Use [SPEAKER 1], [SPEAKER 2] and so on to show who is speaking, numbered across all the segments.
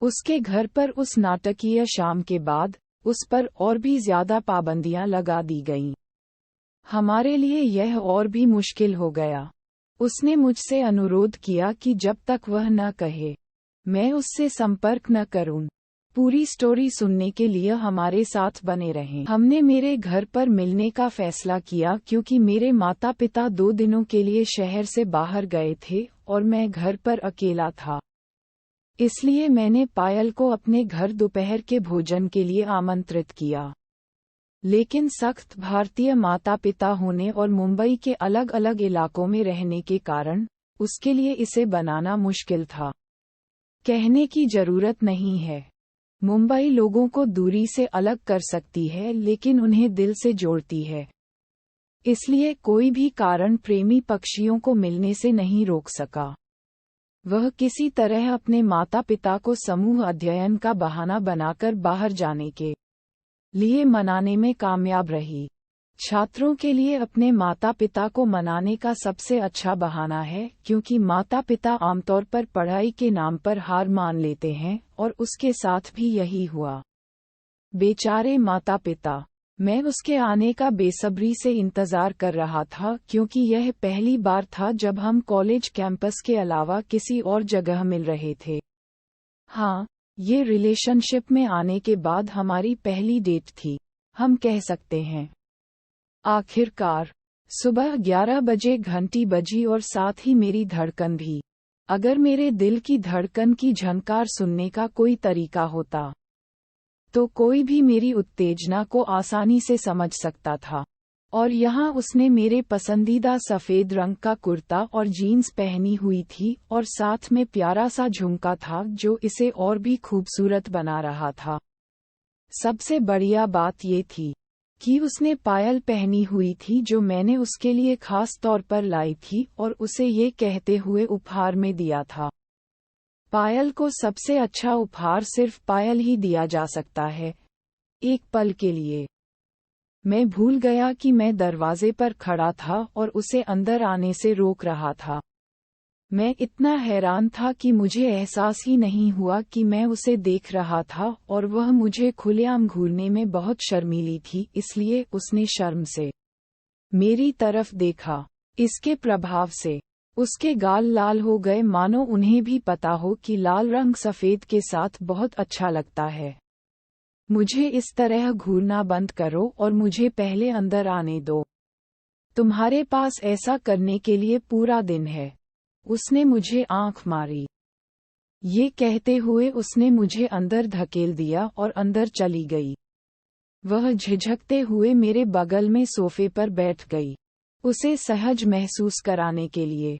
[SPEAKER 1] उसके घर पर उस नाटकीय शाम के बाद उस पर और भी ज्यादा पाबंदियां लगा दी गईं। हमारे लिए यह और भी मुश्किल हो गया। उसने मुझसे अनुरोध किया कि जब तक वह न कहे, मैं उससे संपर्क न करूं। पूरी स्टोरी सुनने के लिए हमारे साथ बने रहें। हमने मेरे घर पर मिलने का फैसला किया क्योंकि मेरे माता पिता 2 दिनों के लिए शहर से बाहर गए थे और मैं घर पर अकेला था। इसलिए मैंने पायल को अपने घर दोपहर के भोजन के लिए आमंत्रित किया। लेकिन सख्त भारतीय माता पिता होने और मुंबई के अलग अलग इलाकों में रहने के कारण उसके लिए इसे बनाना मुश्किल था। कहने की जरूरत नहीं है, मुंबई लोगों को दूरी से अलग कर सकती है लेकिन उन्हें दिल से जोड़ती है। इसलिए कोई भी कारण प्रेमी पक्षियों को मिलने से नहीं रोक सका। वह किसी तरह अपने माता पिता को समूह अध्ययन का बहाना बनाकर बाहर जाने के लिए मनाने में कामयाब रही। छात्रों के लिए अपने माता पिता को मनाने का सबसे अच्छा बहाना है क्योंकि माता पिता आमतौर पर पढ़ाई के नाम पर हार मान लेते हैं और उसके साथ भी यही हुआ। बेचारे माता पिता। मैं उसके आने का बेसब्री से इंतजार कर रहा था क्योंकि यह पहली बार था जब हम कॉलेज कैंपस के अलावा किसी और जगह मिल रहे थे। हाँ, ये रिलेशनशिप में आने के बाद हमारी पहली डेट थी, हम कह सकते हैं। आखिरकार सुबह 11 बजे घंटी बजी और साथ ही मेरी धड़कन भी। अगर मेरे दिल की धड़कन की झनकार सुनने का कोई तरीका होता तो कोई भी मेरी उत्तेजना को आसानी से समझ सकता था। और यहाँ उसने मेरे पसंदीदा सफ़ेद रंग का कुर्ता और जीन्स पहनी हुई थी और साथ में प्यारा सा झुमका था जो इसे और भी खूबसूरत बना रहा था। सबसे बढ़िया बात ये थी कि उसने पायल पहनी हुई थी जो मैंने उसके लिए खास तौर पर लाई थी और उसे ये कहते हुए उपहार में दिया था, पायल को सबसे अच्छा उपहार सिर्फ पायल ही दिया जा सकता है। एक पल के लिए मैं भूल गया कि मैं दरवाजे पर खड़ा था और उसे अंदर आने से रोक रहा था। मैं इतना हैरान था कि मुझे एहसास ही नहीं हुआ कि मैं उसे देख रहा था और वह मुझे खुलेआम घूरने में बहुत शर्मीली थी, इसलिए उसने शर्म से मेरी तरफ देखा। इसके प्रभाव से उसके गाल लाल हो गए मानो उन्हें भी पता हो कि लाल रंग सफ़ेद के साथ बहुत अच्छा लगता है। मुझे इस तरह घूरना बंद करो और मुझे पहले अंदर आने दो। तुम्हारे पास ऐसा करने के लिए पूरा दिन है। उसने मुझे आंख मारी। ये कहते हुए उसने मुझे अंदर धकेल दिया और अंदर चली गई। वह झिझकते हुए मेरे बगल में सोफे पर बैठ गई। उसे सहज महसूस कराने के लिए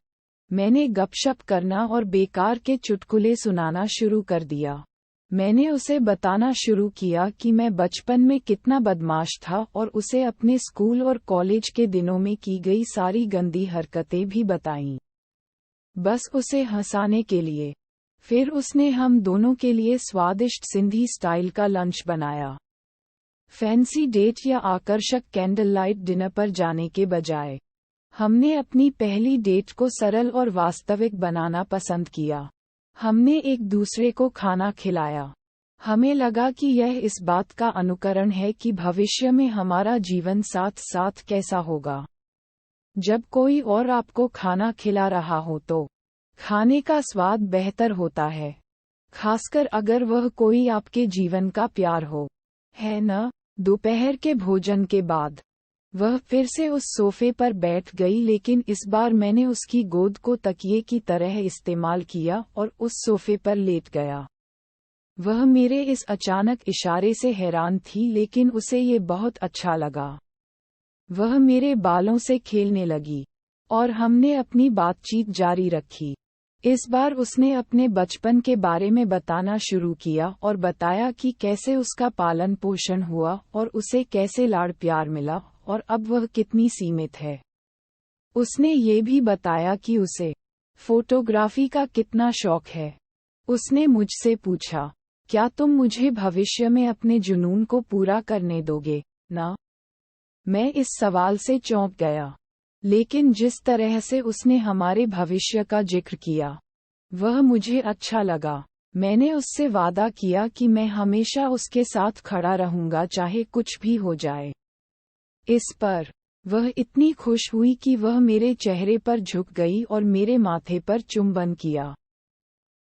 [SPEAKER 1] मैंने गपशप करना और बेकार के चुटकुले सुनाना शुरू कर दिया। मैंने उसे बताना शुरू किया कि मैं बचपन में कितना बदमाश था और उसे अपने स्कूल और कॉलेज के दिनों में की गई सारी गंदी हरकतें भी बताईं, बस उसे हंसाने के लिए। फिर उसने हम दोनों के लिए स्वादिष्ट सिंधी स्टाइल का लंच बनाया। फैंसी डेट या आकर्षक कैंडल लाइट डिनर पर जाने के बजाय हमने अपनी पहली डेट को सरल और वास्तविक बनाना पसंद किया। हमने एक दूसरे को खाना खिलाया। हमें लगा कि यह इस बात का अनुकरण है कि भविष्य में हमारा जीवन साथ साथ कैसा होगा। जब कोई और आपको खाना खिला रहा हो तो खाने का स्वाद बेहतर होता है, खासकर अगर वह कोई आपके जीवन का प्यार हो, है न? दोपहर के भोजन के बाद वह फिर से उस सोफे पर बैठ गई, लेकिन इस बार मैंने उसकी गोद को तकिए की तरह इस्तेमाल किया और उस सोफे पर लेट गया। वह मेरे इस अचानक इशारे से हैरान थी, लेकिन उसे ये बहुत अच्छा लगा। वह मेरे बालों से खेलने लगी और हमने अपनी बातचीत जारी रखी। इस बार उसने अपने बचपन के बारे में बताना शुरू किया और बताया कि कैसे उसका पालन पोषण हुआ और उसे कैसे लाड़ प्यार मिला और अब वह कितनी सीमित है। उसने ये भी बताया कि उसे फोटोग्राफी का कितना शौक है। उसने मुझसे पूछा, क्या तुम मुझे भविष्य में अपने जुनून को पूरा करने दोगे ना? मैं इस सवाल से चौंक गया, लेकिन जिस तरह से उसने हमारे भविष्य का जिक्र किया वह मुझे अच्छा लगा। मैंने उससे वादा किया कि मैं हमेशा उसके साथ खड़ा रहूंगा चाहे कुछ भी हो जाए। इस पर वह इतनी खुश हुई कि वह मेरे चेहरे पर झुक गई और मेरे माथे पर चुंबन किया।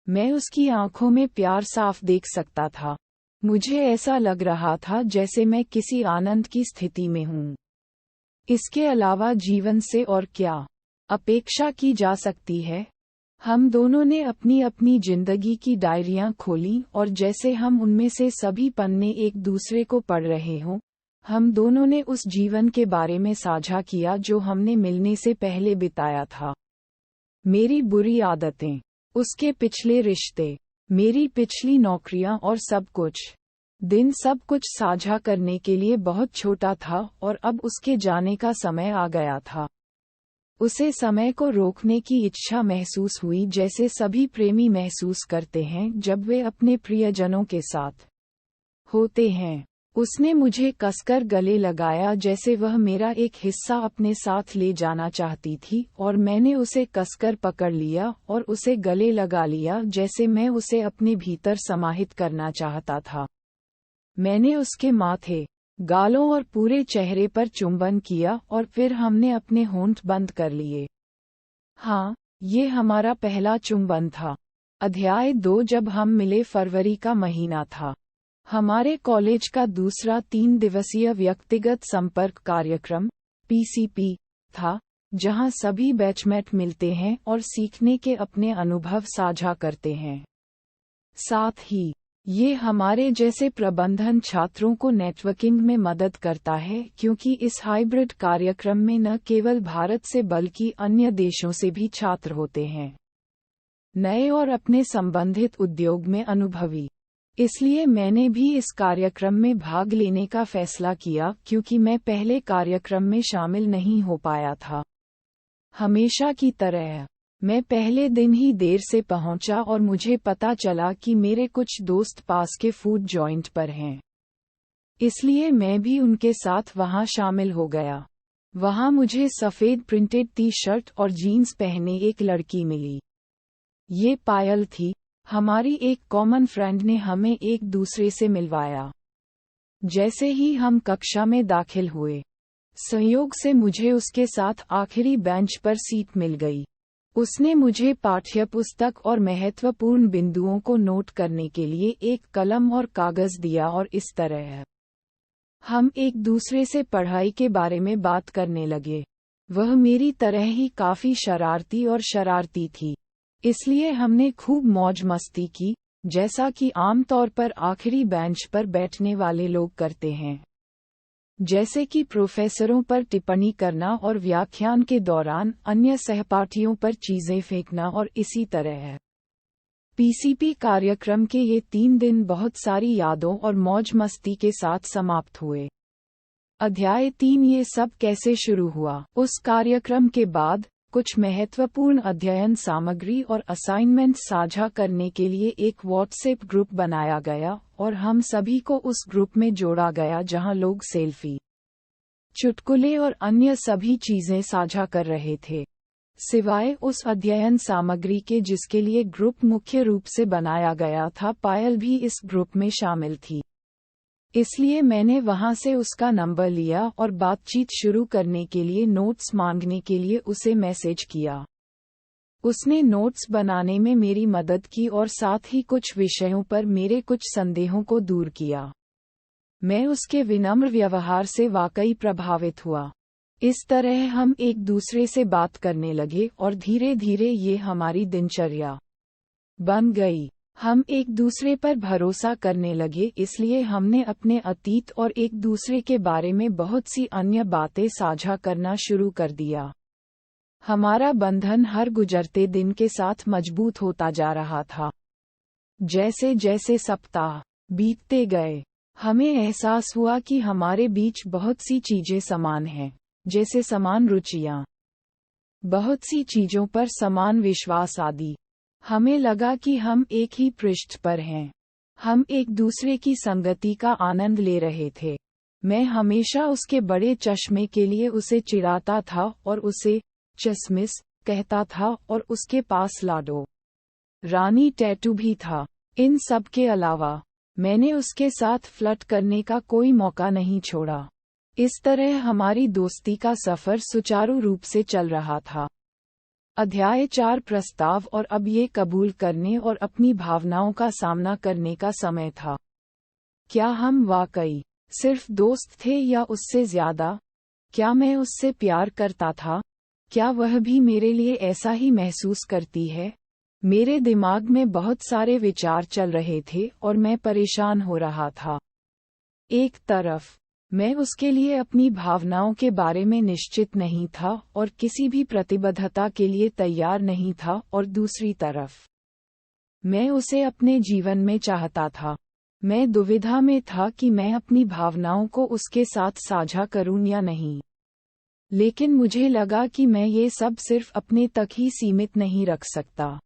[SPEAKER 1] मैं उसकी आंखों में प्यार साफ देख सकता था। मुझे ऐसा लग रहा था जैसे मैं किसी आनंद की स्थिति में हूँ। इसके अलावा जीवन से और क्या अपेक्षा की जा सकती है? हम दोनों ने अपनी अपनी जिंदगी की डायरियां खोली और जैसे हम उनमें से सभी पन्ने एक दूसरे को पढ़ रहे हों, हम दोनों ने उस जीवन के बारे में साझा किया जो हमने मिलने से पहले बिताया था। मेरी बुरी आदतें, उसके पिछले रिश्ते, मेरी पिछली नौकरियां और सब कुछ। दिन सब कुछ साझा करने के लिए बहुत छोटा था और अब उसके जाने का समय आ गया था। उसे समय को रोकने की इच्छा महसूस हुई जैसे सभी प्रेमी महसूस करते हैं जब वे अपने प्रियजनों के साथ होते हैं। उसने मुझे कसकर गले लगाया जैसे वह मेरा एक हिस्सा अपने साथ ले जाना चाहती थी और मैंने उसे कसकर पकड़ लिया और उसे गले लगा लिया जैसे मैं उसे अपने भीतर समाहित करना चाहता था। मैंने उसके माथे, गालों और पूरे चेहरे पर चुंबन किया और फिर हमने अपने होंठ बंद कर लिए। हाँ, ये हमारा पहला चुंबन था। अध्याय 2 जब हम मिले फरवरी का महीना था। हमारे कॉलेज का दूसरा 3 दिवसीय व्यक्तिगत संपर्क कार्यक्रम PCP था, जहां सभी बैचमेट मिलते हैं और सीखने के अपने अनुभव साझा करते हैं। साथ ही ये हमारे जैसे प्रबंधन छात्रों को नेटवर्किंग में मदद करता है क्योंकि इस हाइब्रिड कार्यक्रम में न केवल भारत से बल्कि अन्य देशों से भी छात्र होते हैं, नए और अपने संबंधित उद्योग में अनुभवी। इसलिए मैंने भी इस कार्यक्रम में भाग लेने का फैसला किया क्योंकि मैं पहले कार्यक्रम में शामिल नहीं हो पाया था। हमेशा की तरह मैं पहले दिन ही देर से पहुंचा और मुझे पता चला कि मेरे कुछ दोस्त पास के फूड जॉइंट पर हैं। इसलिए मैं भी उनके साथ वहां शामिल हो गया। वहां मुझे सफेद प्रिंटेड टी-शर्ट और जीन्स पहने एक लड़की मिली। ये पायल थी। हमारी एक कॉमन फ्रेंड ने हमें एक दूसरे से मिलवाया। जैसे ही हम कक्षा में दाखिल हुए, संयोग से मुझे उसके साथ आखिरी बेंच पर सीट मिल गई। उसने मुझे पाठ्यपुस्तक और महत्वपूर्ण बिंदुओं को नोट करने के लिए एक कलम और कागज दिया और इस तरह हम एक दूसरे से पढ़ाई के बारे में बात करने लगे। वह मेरी तरह ही काफी शरारती थी, इसलिए हमने खूब मौज मस्ती की, जैसा कि आमतौर पर आखिरी बेंच पर बैठने वाले लोग करते हैं, जैसे कि प्रोफेसरों पर टिप्पणी करना और व्याख्यान के दौरान अन्य सहपाठियों पर चीजें फेंकना और इसी तरह। PCP कार्यक्रम के ये 3 दिन बहुत सारी यादों और मौज मस्ती के साथ समाप्त हुए। अध्याय 3 ये सब कैसे शुरू हुआ? उस कार्यक्रम के बाद कुछ महत्वपूर्ण अध्ययन सामग्री और असाइनमेंट साझा करने के लिए एक व्हाट्सएप ग्रुप बनाया गया और हम सभी को उस ग्रुप में जोड़ा गया जहां लोग सेल्फी, चुटकुले और अन्य सभी चीजें साझा कर रहे थे। सिवाय उस अध्ययन सामग्री के जिसके लिए ग्रुप मुख्य रूप से बनाया गया था, पायल भी इस ग्रुप में शामिल थी। इसलिए मैंने वहां से उसका नंबर लिया और बातचीत शुरू करने के लिए नोट्स मांगने के लिए उसे मैसेज किया। उसने नोट्स बनाने में मेरी मदद की और साथ ही कुछ विषयों पर मेरे कुछ संदेहों को दूर किया। मैं उसके विनम्र व्यवहार से वाकई प्रभावित हुआ। इस तरह हम एक दूसरे से बात करने लगे और धीरे धीरे ये हमारी दिनचर्या बन गई। हम एक दूसरे पर भरोसा करने लगे, इसलिए हमने अपने अतीत और एक दूसरे के बारे में बहुत सी अन्य बातें साझा करना शुरू कर दिया। हमारा बंधन हर गुजरते दिन के साथ मजबूत होता जा रहा था। जैसे जैसे सप्ताह बीतते गए, हमें एहसास हुआ कि हमारे बीच बहुत सी चीजें समान हैं, जैसे समान रुचियां, बहुत सी चीजों पर समान विश्वास आदि। हमें लगा कि हम एक ही पृष्ठ पर हैं। हम एक दूसरे की संगति का आनंद ले रहे थे। मैं हमेशा उसके बड़े चश्मे के लिए उसे चिढ़ाता था और उसे चश्मिश कहता था और उसके पास लाडो रानी टैटू भी था। इन सब के अलावा मैंने उसके साथ फ्लर्ट करने का कोई मौका नहीं छोड़ा। इस तरह हमारी दोस्ती का सफर सुचारू रूप से चल रहा था। अध्याय 4 प्रस्ताव। और अब ये कबूल करने और अपनी भावनाओं का सामना करने का समय था। क्या हम वाकई सिर्फ दोस्त थे या उससे ज्यादा? क्या मैं उससे प्यार करता था? क्या वह भी मेरे लिए ऐसा ही महसूस करती है? मेरे दिमाग में बहुत सारे विचार चल रहे थे और मैं परेशान हो रहा था। एक तरफ मैं उसके लिए अपनी भावनाओं के बारे में निश्चित नहीं था और किसी भी प्रतिबद्धता के लिए तैयार नहीं था, और दूसरी तरफ मैं उसे अपने जीवन में चाहता था। मैं दुविधा में था कि मैं अपनी भावनाओं को उसके साथ साझा करूं या नहीं। लेकिन मुझे लगा कि मैं ये सब सिर्फ अपने तक ही सीमित नहीं रख सकता।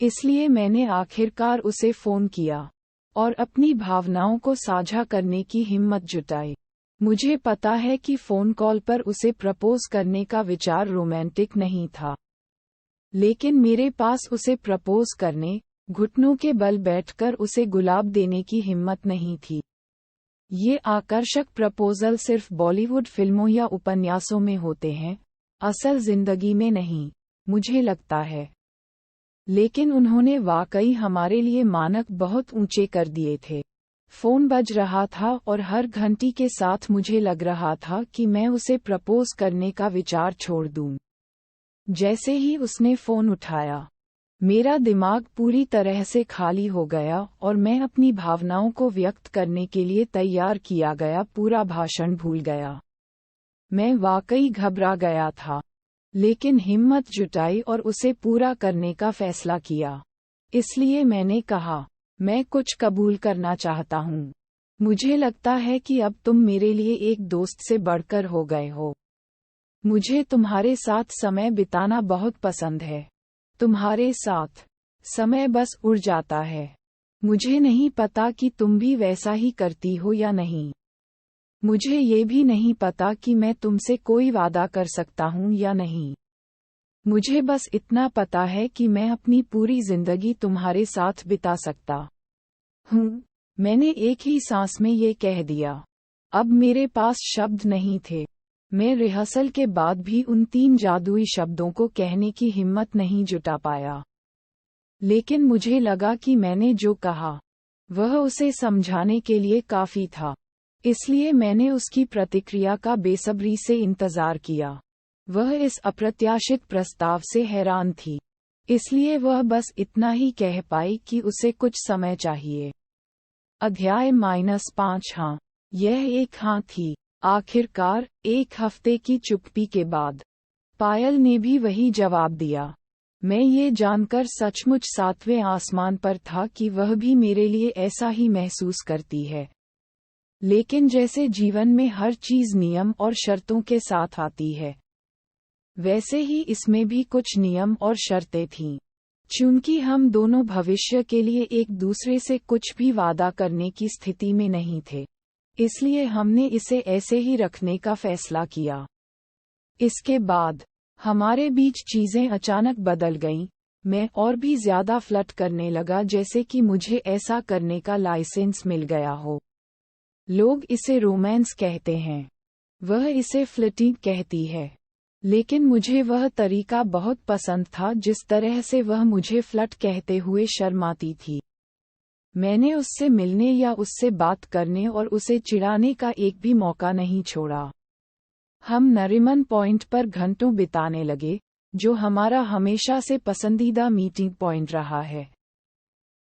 [SPEAKER 1] इसलिए मैंने आखिरकार उसे फोन किया और अपनी भावनाओं को साझा करने की हिम्मत जुटाई। मुझे पता है कि फोन कॉल पर उसे प्रपोज करने का विचार रोमांटिक नहीं था, लेकिन मेरे पास उसे प्रपोज करने, घुटनों के बल बैठकर उसे गुलाब देने की हिम्मत नहीं थी। ये आकर्षक प्रपोजल सिर्फ बॉलीवुड फिल्मों या उपन्यासों में होते हैं, असल जिंदगी में नहीं, मुझे लगता है। लेकिन उन्होंने वाकई हमारे लिए मानक बहुत ऊंचे कर दिए थे। फोन बज रहा था और हर घंटी के साथ मुझे लग रहा था कि मैं उसे प्रपोज करने का विचार छोड़ दूं। जैसे ही उसने फोन उठाया, मेरा दिमाग पूरी तरह से खाली हो गया और मैं अपनी भावनाओं को व्यक्त करने के लिए तैयार किया गया पूरा भाषण भूल गया। मैं वाकई घबरा गया था, लेकिन हिम्मत जुटाई और उसे पूरा करने का फैसला किया। इसलिए मैंने कहा, मैं कुछ कबूल करना चाहता हूँ। मुझे लगता है कि अब तुम मेरे लिए एक दोस्त से बढ़कर हो गए हो। मुझे तुम्हारे साथ समय बिताना बहुत पसंद है। तुम्हारे साथ समय बस उड़ जाता है। मुझे नहीं पता कि तुम भी वैसा ही करती हो या नहीं। मुझे ये भी नहीं पता कि मैं तुमसे कोई वादा कर सकता हूँ या नहीं। मुझे बस इतना पता है कि मैं अपनी पूरी जिंदगी तुम्हारे साथ बिता सकता हूँ। मैंने एक ही सांस में ये कह दिया। अब मेरे पास शब्द नहीं थे। मैं रिहर्सल के बाद भी उन 3 जादुई शब्दों को कहने की हिम्मत नहीं जुटा पाया। लेकिन मुझे लगा कि मैंने जो कहा वह उसे समझाने के लिए काफी था। इसलिए मैंने उसकी प्रतिक्रिया का बेसब्री से इंतजार किया। वह इस अप्रत्याशित प्रस्ताव से हैरान थी, इसलिए वह बस इतना ही कह पाई कि उसे कुछ समय चाहिए। अध्याय -5। हाँ, यह एक हाँ थी। आखिरकार, 1 हफ्ते की चुप्पी के बाद पायल ने भी वही जवाब दिया। मैं ये जानकर सचमुच 7वें आसमान पर था कि वह भी मेरे लिए ऐसा ही महसूस करती है। लेकिन जैसे जीवन में हर चीज नियम और शर्तों के साथ आती है, वैसे ही इसमें भी कुछ नियम और शर्तें थीं। चूंकि हम दोनों भविष्य के लिए एक दूसरे से कुछ भी वादा करने की स्थिति में नहीं थे, इसलिए हमने इसे ऐसे ही रखने का फैसला किया। इसके बाद हमारे बीच चीजें अचानक बदल गईं। मैं और भी ज्यादा फ्लर्ट करने लगा, जैसे कि मुझे ऐसा करने का लाइसेंस मिल गया हो। लोग इसे रोमांस कहते हैं, वह इसे फ्लर्टिंग कहती है। लेकिन मुझे वह तरीका बहुत पसंद था जिस तरह से वह मुझे फ्लर्ट कहते हुए शर्माती थी। मैंने उससे मिलने या उससे बात करने और उसे चिढ़ाने का एक भी मौका नहीं छोड़ा। हम नरीमन पॉइंट पर घंटों बिताने लगे, जो हमारा हमेशा से पसंदीदा मीटिंग पॉइंट रहा है।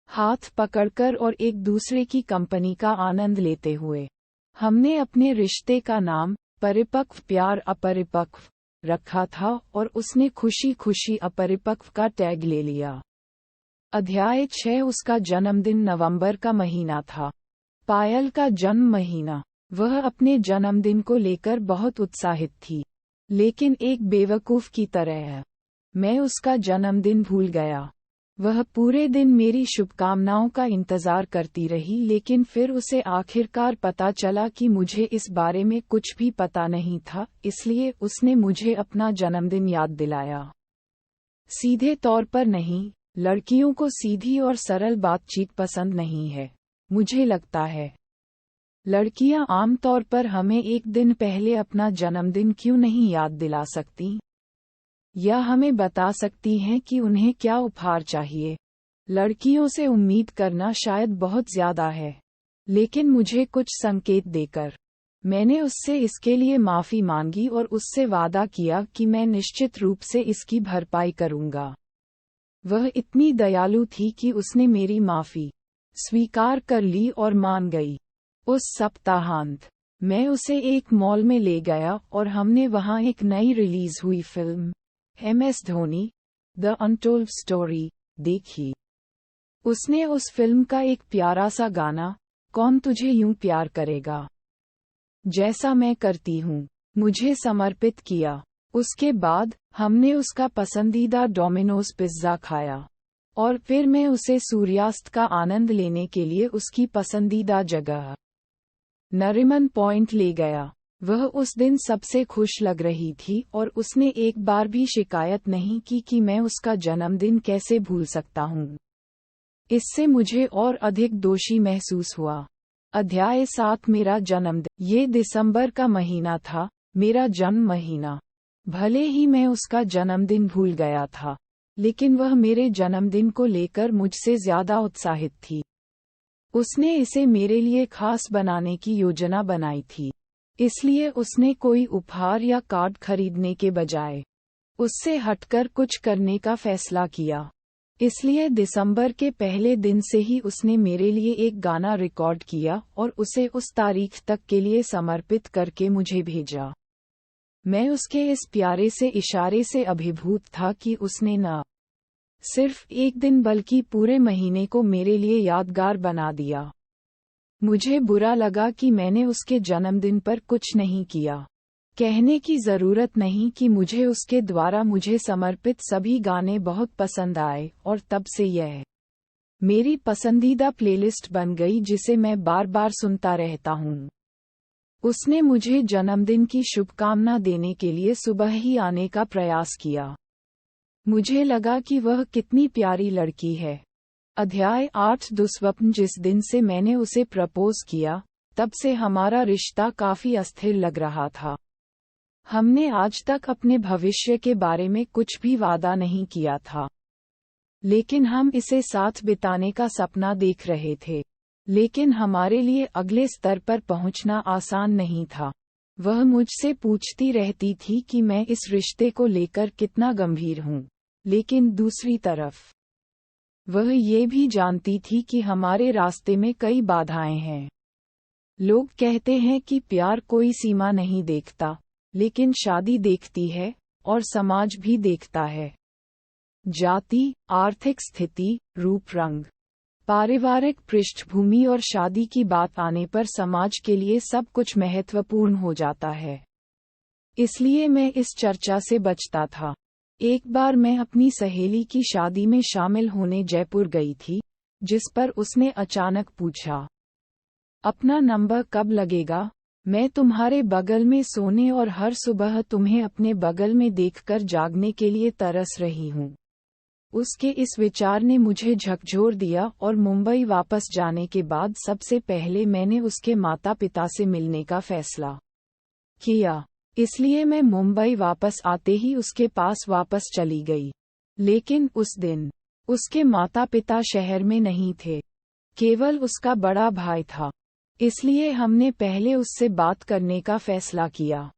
[SPEAKER 1] हाथ पकड़कर और एक दूसरे की कंपनी का आनंद लेते हुए हमने अपने रिश्ते का नाम परिपक्व प्यार अपरिपक्व रखा था और उसने खुशी खुशी अपरिपक्व का टैग ले लिया। अध्याय 6। उसका जन्मदिन नवंबर का महीना था। पायल का जन्म महीना। वह अपने जन्मदिन को लेकर बहुत उत्साहित थी, लेकिन एक बेवकूफ की तरह मैं उसका जन्मदिन भूल गया। वह पूरे दिन मेरी शुभकामनाओं का इंतजार करती रही, लेकिन फिर उसे आखिरकार पता चला कि मुझे इस बारे में कुछ भी पता नहीं था, इसलिए उसने मुझे अपना जन्मदिन याद दिलाया। सीधे तौर पर नहीं, लड़कियों को सीधी और सरल बातचीत पसंद नहीं है, मुझे लगता है। लड़कियां आमतौर पर हमें एक दिन पहले अपना जन्मदिन क्यों नहीं याद दिला सकती? या हमें बता सकती हैं कि उन्हें क्या उपहार चाहिए। लड़कियों से उम्मीद करना शायद बहुत ज्यादा है, लेकिन मुझे कुछ संकेत देकर मैंने उससे इसके लिए माफी मांगी और उससे वादा किया कि मैं निश्चित रूप से इसकी भरपाई करूंगा। वह इतनी दयालु थी कि उसने मेरी माफी स्वीकार कर ली और मान गई। उस सप्ताहांत मैं उसे एक मॉल में ले गया और हमने वहां एक नई रिलीज हुई film MS Dhoni the untold story देखी। उसने उस फिल्म का एक प्यारा सा गाना कौन तुझे यूं प्यार करेगा जैसा मैं करती हूँ मुझे समर्पित किया। उसके बाद हमने उसका पसंदीदा डोमिनोज पिज्जा खाया और फिर मैं उसे सूर्यास्त का आनंद लेने के लिए उसकी पसंदीदा जगह नरीमन पॉइंट ले गया। वह उस दिन सबसे खुश लग रही थी और उसने एक बार भी शिकायत नहीं की कि मैं उसका जन्मदिन कैसे भूल सकता हूँ। इससे मुझे और अधिक दोषी महसूस हुआ। अध्याय 7 मेरा जन्मदिन। ये दिसंबर का महीना था, मेरा जन्म महीना। भले ही मैं उसका जन्मदिन भूल गया था, लेकिन वह मेरे जन्मदिन को लेकर मुझसे ज्यादा उत्साहित थी। उसने इसे मेरे लिए खास बनाने की योजना बनाई थी, इसलिए उसने कोई उपहार या कार्ड खरीदने के बजाय उससे हटकर कुछ करने का फैसला किया। इसलिए दिसंबर के पहले दिन से ही उसने मेरे लिए एक गाना रिकॉर्ड किया और उसे उस तारीख तक के लिए समर्पित करके मुझे भेजा। मैं उसके इस प्यारे से इशारे से अभिभूत था कि उसने न सिर्फ एक दिन बल्कि पूरे महीने को मेरे लिए यादगार बना दिया। मुझे बुरा लगा कि मैंने उसके जन्मदिन पर कुछ नहीं किया। कहने की जरूरत नहीं कि मुझे उसके द्वारा मुझे समर्पित सभी गाने बहुत पसंद आए और तब से यह मेरी पसंदीदा प्लेलिस्ट बन गई जिसे मैं बार बार सुनता रहता हूँ। उसने मुझे जन्मदिन की शुभकामना देने के लिए सुबह ही आने का प्रयास किया। मुझे लगा कि वह कितनी प्यारी लड़की है। अध्याय 8 दुस्वप्न। जिस दिन से मैंने उसे प्रपोज किया, तब से हमारा रिश्ता काफी अस्थिर लग रहा था। हमने आज तक अपने भविष्य के बारे में कुछ भी वादा नहीं किया था, लेकिन हम इसे साथ बिताने का सपना देख रहे थे। लेकिन हमारे लिए अगले स्तर पर पहुंचना आसान नहीं था। वह मुझसे पूछती रहती थी कि मैं इस रिश्ते को लेकर कितना गंभीर हूँ, लेकिन दूसरी तरफ वह ये भी जानती थी कि हमारे रास्ते में कई बाधाएं हैं। लोग कहते हैं कि प्यार कोई सीमा नहीं देखता, लेकिन शादी देखती है और समाज भी देखता है। जाति, आर्थिक स्थिति, रूप रंग, पारिवारिक पृष्ठभूमि और शादी की बात आने पर समाज के लिए सब कुछ महत्वपूर्ण हो जाता है। इसलिए मैं इस चर्चा से बचता था। एक बार मैं अपनी सहेली की शादी में शामिल होने जयपुर गई थी, जिस पर उसने अचानक पूछा, अपना नंबर कब लगेगा? मैं तुम्हारे बगल में सोने और हर सुबह तुम्हें अपने बगल में देखकर जागने के लिए तरस रही हूँ। उसके इस विचार ने मुझे झकझोर दिया और मुंबई वापस जाने के बाद सबसे पहले मैंने उसके माता पिता से मिलने का फैसला किया। इसलिए मैं मुंबई वापस आते ही उसके पास वापस चली गई। लेकिन उस दिन उसके माता पिता शहर में नहीं थे, केवल उसका बड़ा भाई था। इसलिए हमने पहले उससे बात करने का फैसला किया।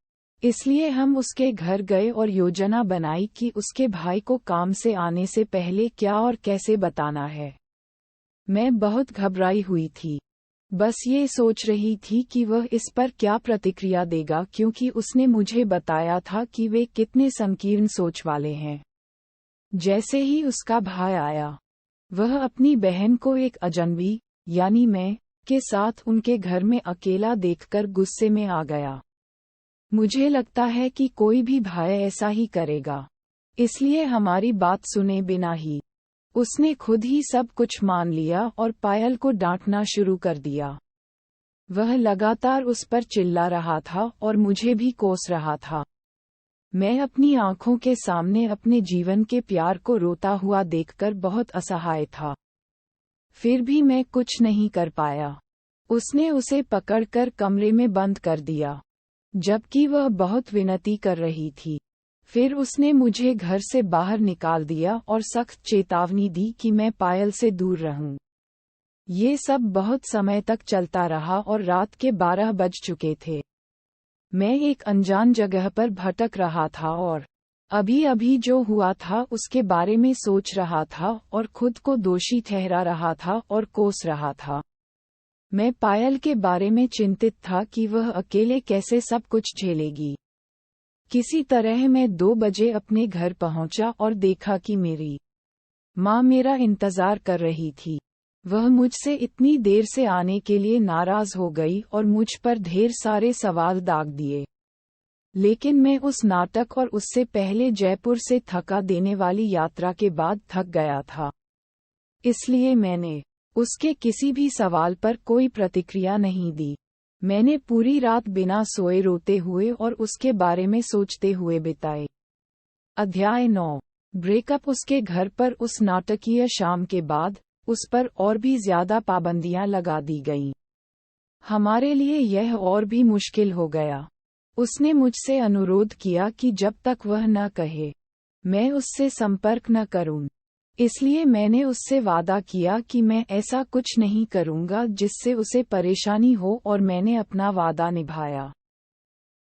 [SPEAKER 1] इसलिए हम उसके घर गए और योजना बनाई कि उसके भाई को काम से आने से पहले क्या और कैसे बताना है। मैं बहुत घबराई हुई थी, बस ये सोच रही थी कि वह इस पर क्या प्रतिक्रिया देगा, क्योंकि उसने मुझे बताया था कि वे कितने संकीर्ण सोच वाले हैं। जैसे ही उसका भाई आया, वह अपनी बहन को एक अजनबी, यानी मैं, के साथ उनके घर में अकेला देखकर गुस्से में आ गया। मुझे लगता है कि कोई भी भाई ऐसा ही करेगा। इसलिए हमारी बात सुने बिना ही उसने खुद ही सब कुछ मान लिया और पायल को डांटना शुरू कर दिया। वह लगातार उस पर चिल्ला रहा था और मुझे भी कोस रहा था। मैं अपनी आंखों के सामने अपने जीवन के प्यार को रोता हुआ देखकर बहुत असहाय था। फिर भी मैं कुछ नहीं कर पाया। उसने उसे पकड़कर कमरे में बंद कर दिया, जबकि वह बहुत विनती कर रही थी। फिर उसने मुझे घर से बाहर निकाल दिया और सख्त चेतावनी दी कि मैं पायल से दूर रहूं। ये सब बहुत समय तक चलता रहा और रात के 12 बज चुके थे। मैं एक अनजान जगह पर भटक रहा था और अभी अभी जो हुआ था उसके बारे में सोच रहा था और खुद को दोषी ठहरा रहा था और कोस रहा था। मैं पायल के बारे में चिंतित था कि वह अकेले कैसे सब कुछ झेलेगी। किसी तरह मैं 2 बजे अपने घर पहुंचा और देखा कि मेरी माँ मेरा इंतजार कर रही थी। वह मुझसे इतनी देर से आने के लिए नाराज हो गई और मुझ पर ढेर सारे सवाल दाग दिए। लेकिन मैं उस नाटक और उससे पहले जयपुर से थका देने वाली यात्रा के बाद थक गया था। इसलिए मैंने उसके किसी भी सवाल पर कोई प्रतिक्रिया नहीं दी। मैंने पूरी रात बिना सोए रोते हुए और उसके बारे में सोचते हुए बिताए। अध्याय 9। ब्रेकअप। उसके घर पर उस नाटकीय शाम के बाद उस पर और भी ज्यादा पाबंदियां लगा दी गईं। हमारे लिए यह और भी मुश्किल हो गया। उसने मुझसे अनुरोध किया कि जब तक वह न कहे, मैं उससे संपर्क न करूं। इसलिए मैंने उससे वादा किया कि मैं ऐसा कुछ नहीं करूंगा जिससे उसे परेशानी हो और मैंने अपना वादा निभाया।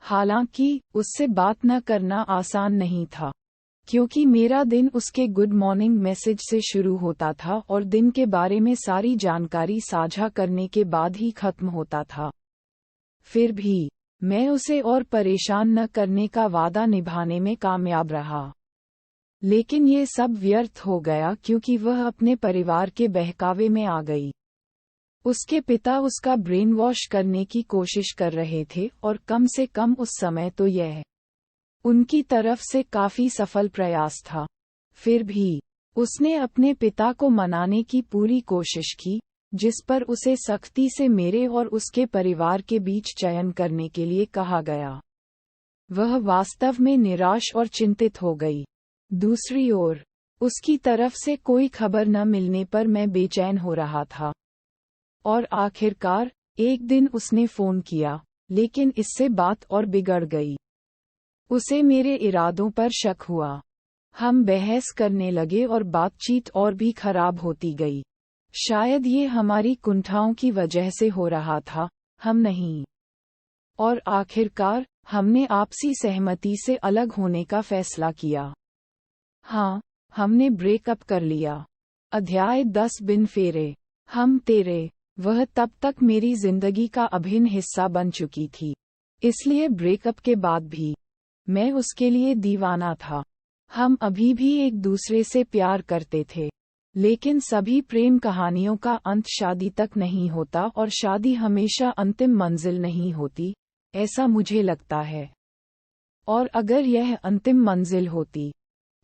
[SPEAKER 1] हालांकि उससे बात न करना आसान नहीं था, क्योंकि मेरा दिन उसके गुड मॉर्निंग मैसेज से शुरू होता था और दिन के बारे में सारी जानकारी साझा करने के बाद ही खत्म होता था। फिर भी मैं उसे और परेशान न करने का वादा निभाने में कामयाब रहा। लेकिन ये सब व्यर्थ हो गया क्योंकि वह अपने परिवार के बहकावे में आ गई। उसके पिता उसका ब्रेन वॉश करने की कोशिश कर रहे थे और कम से कम उस समय तो यह उनकी तरफ से काफी सफल प्रयास था। फिर भी उसने अपने पिता को मनाने की पूरी कोशिश की, जिस पर उसे सख्ती से मेरे और उसके परिवार के बीच चयन करने के लिए कहा गया। वह वास्तव में निराश और चिंतित हो गई। दूसरी ओर उसकी तरफ से कोई खबर न मिलने पर मैं बेचैन हो रहा था। और आखिरकार एक दिन उसने फोन किया, लेकिन इससे बात और बिगड़ गई। उसे मेरे इरादों पर शक हुआ। हम बहस करने लगे और बातचीत और भी खराब होती गई। शायद ये हमारी कुंठाओं की वजह से हो रहा था, हम नहीं। और आखिरकार हमने आपसी सहमति से अलग होने का फैसला किया। हाँ, हमने ब्रेकअप कर लिया। अध्याय 10। बिन फेरे। हम तेरे। वह तब तक मेरी जिंदगी का अभिन्न हिस्सा बन चुकी थी, इसलिए ब्रेकअप के बाद भी मैं उसके लिए दीवाना था। हम अभी भी एक दूसरे से प्यार करते थे, लेकिन सभी प्रेम कहानियों का अंत शादी तक नहीं होता और शादी हमेशा अंतिम मंजिल नहीं होती, ऐसा मुझे लगता है। और अगर यह अंतिम मंजिल होती,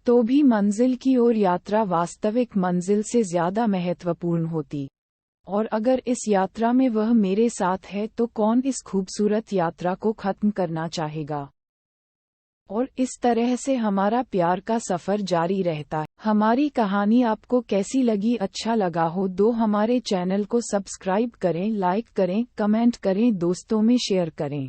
[SPEAKER 1] तो भी मंजिल की ओर यात्रा वास्तविक मंजिल से ज्यादा महत्वपूर्ण होती। और अगर इस यात्रा में वह मेरे साथ है तो कौन इस खूबसूरत यात्रा को खत्म करना चाहेगा। और इस तरह से हमारा प्यार का सफर जारी रहता है। हमारी कहानी आपको कैसी लगी? अच्छा लगा हो तो हमारे चैनल को सब्सक्राइब करें, लाइक करें, कमेंट करें, दोस्तों में शेयर करें।